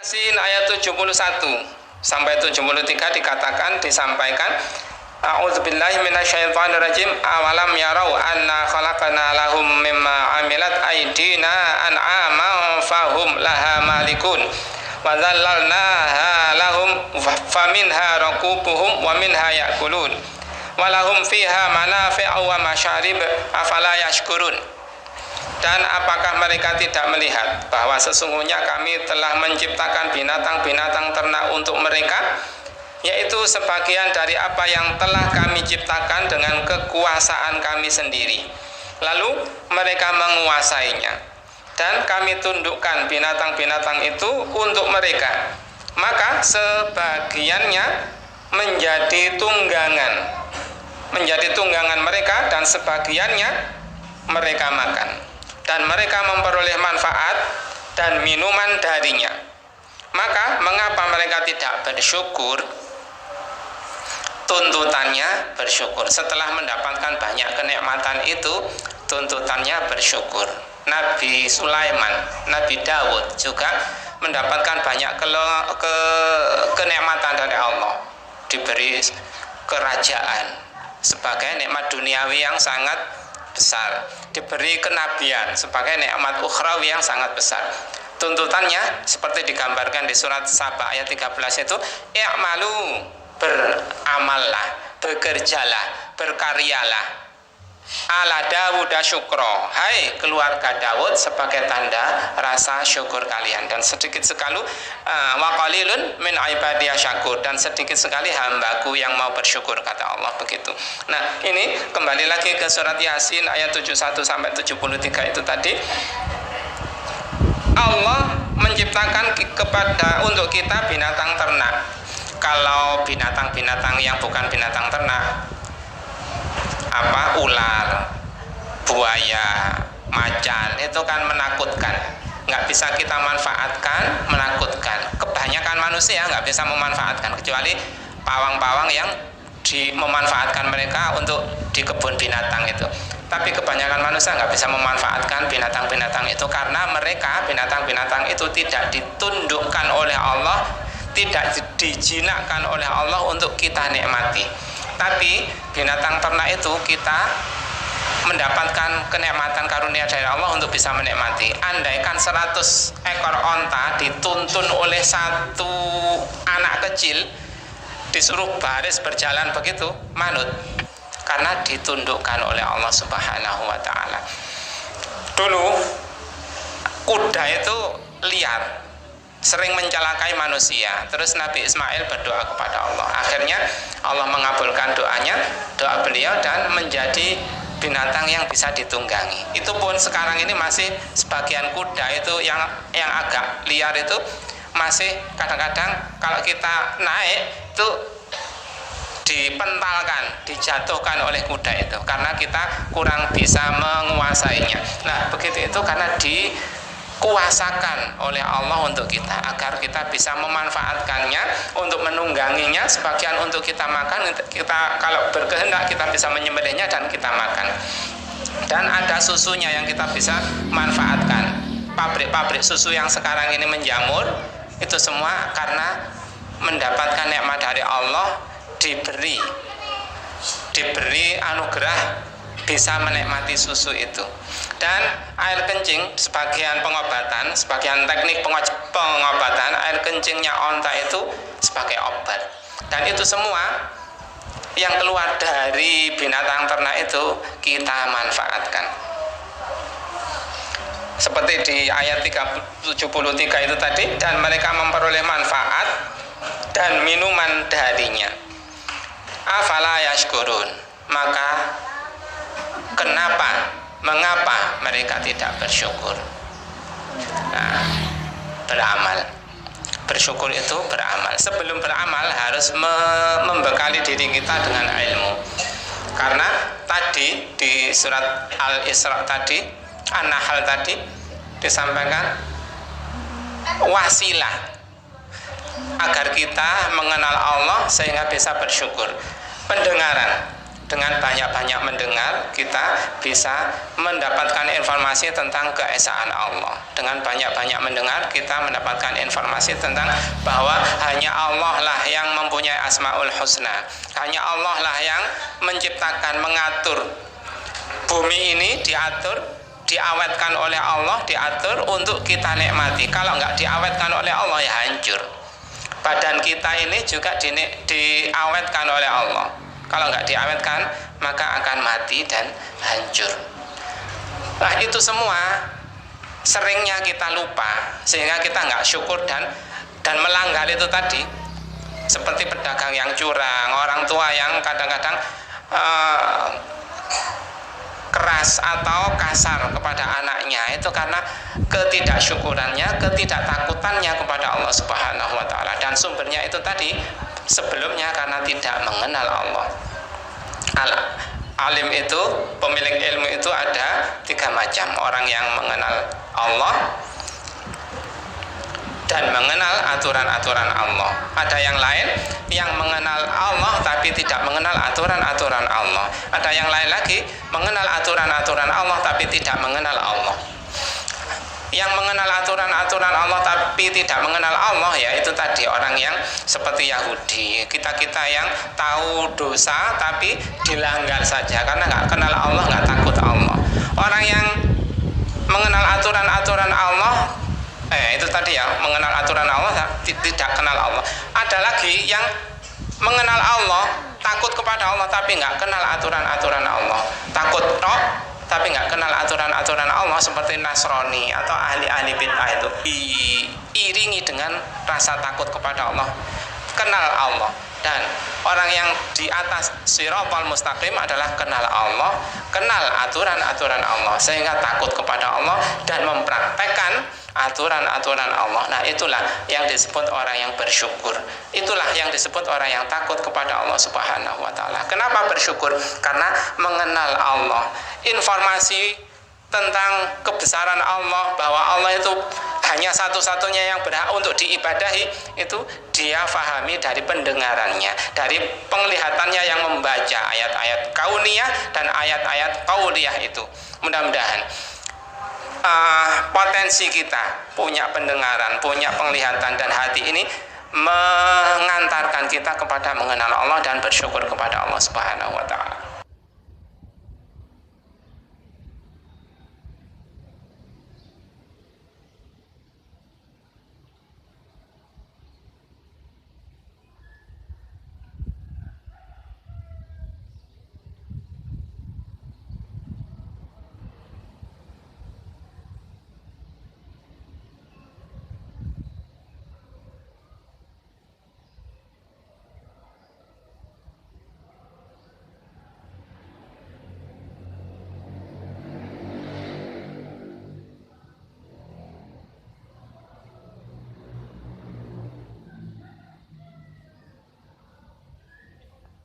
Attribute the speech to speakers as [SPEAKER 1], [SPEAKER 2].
[SPEAKER 1] Yasin ayat 71 sampai 73 disampaikan A'udzubillahi minasyaitonirrajim. Awalam yarau anna khalaqna lahum mimma amilat aydina an'aman fahum laha malikun wa dzallalnaha lahum faminha rakubuhum wa minha ya'kulun wa lahum fiha manafi'u wa masyarib afala yashkurun. Dan apakah mereka tidak melihat bahwa sesungguhnya kami telah menciptakan binatang-binatang ternak untuk mereka, yaitu sebagian dari apa yang telah kami ciptakan dengan kekuasaan kami sendiri. Lalu mereka menguasainya, dan kami tundukkan binatang-binatang itu untuk mereka. Maka sebagiannya menjadi tunggangan mereka, dan sebagiannya mereka makan. Dan mereka memperoleh manfaat dan minuman darinya. Maka mengapa mereka tidak bersyukur? Tuntutannya bersyukur. Setelah mendapatkan banyak kenikmatan itu, tuntutannya bersyukur. Nabi Sulaiman, Nabi Dawud juga mendapatkan banyak kenikmatan dari Allah. Diberi kerajaan sebagai nikmat duniawi yang sangat besar, diberi kenabian sebagai nikmat ukhrawi yang sangat besar. Tuntutannya seperti digambarkan di surat Saba ayat 13 itu, i'malu, beramallah, bekerjalah, berkaryalah, ala Dawud syukro, hai keluarga Dawud, sebagai tanda rasa syukur kalian. Dan sedikit sekali wa qalilun min ibadiy syakur, dan sedikit sekali hambaku yang mau bersyukur, kata Allah begitu. Nah, ini kembali lagi ke surat Yasin ayat 71 sampai 73 itu tadi. Allah menciptakan untuk kita binatang ternak. Kalau binatang-binatang yang bukan binatang ternak, ular, buaya, macan, itu kan menakutkan, nggak bisa kita manfaatkan, menakutkan. Kebanyakan manusia nggak bisa memanfaatkan, kecuali pawang-pawang yang memanfaatkan mereka untuk di kebun binatang itu. Tapi kebanyakan manusia nggak bisa memanfaatkan binatang-binatang itu, karena mereka, binatang-binatang itu tidak ditundukkan oleh Allah, tidak dijinakkan oleh Allah untuk kita nikmati. Tapi binatang ternak itu kita mendapatkan kenikmatan karunia dari Allah untuk bisa menikmati. Andaikan 100 ekor onta dituntun oleh satu anak kecil, disuruh baris berjalan begitu, manut, karena ditundukkan oleh Allah Subhanahu wa ta'ala. Dulu kuda itu liar, sering mencelakai manusia. Terus Nabi Ismail berdoa kepada Allah. Akhirnya Allah mengabulkan doa beliau, dan menjadi binatang yang bisa ditunggangi. Itu pun sekarang ini masih sebagian kuda itu yang agak liar itu masih kadang-kadang kalau kita naik itu dipentalkan, dijatuhkan oleh kuda itu, karena kita kurang bisa menguasainya. Nah, begitu itu karena dikuasakan oleh Allah untuk kita, agar kita bisa memanfaatkannya untuk menungganginya, sebagian untuk kita makan. Kita kalau berkehendak kita bisa menyembelihnya dan kita makan. Dan ada susunya yang kita bisa manfaatkan. Pabrik-pabrik susu yang sekarang ini menjamur, itu semua karena mendapatkan nikmat dari Allah, diberi anugerah bisa menikmati susu itu. Dan air kencing, sebagian pengobatan, sebagian teknik pengobatan, air kencingnya onta itu sebagai obat. Dan itu semua yang keluar dari binatang ternak itu kita manfaatkan. Seperti di ayat 73 itu tadi, dan mereka memperoleh manfaat dan minuman darinya. Afala yashkurun, maka mengapa mereka tidak bersyukur? Nah, beramal. Bersyukur itu beramal. Sebelum beramal harus membekali diri kita dengan ilmu. Karena tadi di surat Al-Isra tadi, An-Nahl tadi disampaikan wasilah agar kita mengenal Allah sehingga bisa bersyukur. Pendengaran. Dengan banyak-banyak mendengar, kita bisa mendapatkan informasi tentang keesaan Allah. Dengan banyak-banyak mendengar, kita mendapatkan informasi tentang bahwa hanya Allah lah yang mempunyai Asmaul Husna. Hanya Allah lah yang menciptakan, mengatur bumi ini, diawetkan oleh Allah, diatur untuk kita nikmati. Kalau nggak diawetkan oleh Allah, ya hancur. Badan kita ini juga diawetkan oleh Allah. Kalau nggak diawetkan, maka akan mati dan hancur. Nah, itu semua seringnya kita lupa, sehingga kita nggak syukur dan melanggar itu tadi. Seperti pedagang yang curang, orang tua yang kadang-kadang keras atau kasar kepada anaknya, itu karena ketidaksyukurannya, ketidaktakutannya kepada Allah Subhanahu wa Ta'ala. Dan sumbernya itu tadi, sebelumnya karena tidak mengenal Allah. Alim itu, pemilik ilmu itu ada 3 macam. Orang yang mengenal Allah dan mengenal aturan-aturan Allah. Ada yang lain yang mengenal Allah tapi tidak mengenal aturan-aturan Allah. Ada yang lain lagi mengenal aturan-aturan Allah tapi tidak mengenal Allah. Yang mengenal aturan-aturan Allah tapi tidak mengenal Allah, ya itu tadi orang yang seperti Yahudi. Kita yang tahu dosa tapi dilanggar saja karena nggak kenal Allah, nggak takut Allah. Orang yang mengenal aturan-aturan Allah, itu tadi ya, mengenal aturan Allah tidak kenal Allah. Ada lagi yang mengenal Allah, takut kepada Allah tapi nggak kenal aturan-aturan Allah. Takut tapi nggak kenal aturan-aturan Allah, seperti Nasrani atau ahli-ahli bid'ah itu. Diiringi dengan rasa takut kepada Allah, kenal Allah. Dan orang yang di atas Shiratal Mustaqim adalah kenal Allah, kenal aturan-aturan Allah, sehingga takut kepada Allah dan mempraktekkan aturan-aturan Allah. Nah, itulah yang disebut orang yang bersyukur. Itulah yang disebut orang yang takut kepada Allah Subhanahu wa Ta'ala. Kenapa bersyukur? Karena mengenal Allah. Informasi tentang kebesaran Allah, bahwa Allah itu hanya satu-satunya yang berhak untuk diibadahi, itu dia fahami dari pendengarannya, dari penglihatannya yang membaca ayat-ayat kauniyah dan ayat-ayat qauliyah itu. Mudah-mudahan potensi kita punya pendengaran, punya penglihatan dan hati ini mengantarkan kita kepada mengenal Allah dan bersyukur kepada Allah Subhanahu wa Ta'ala.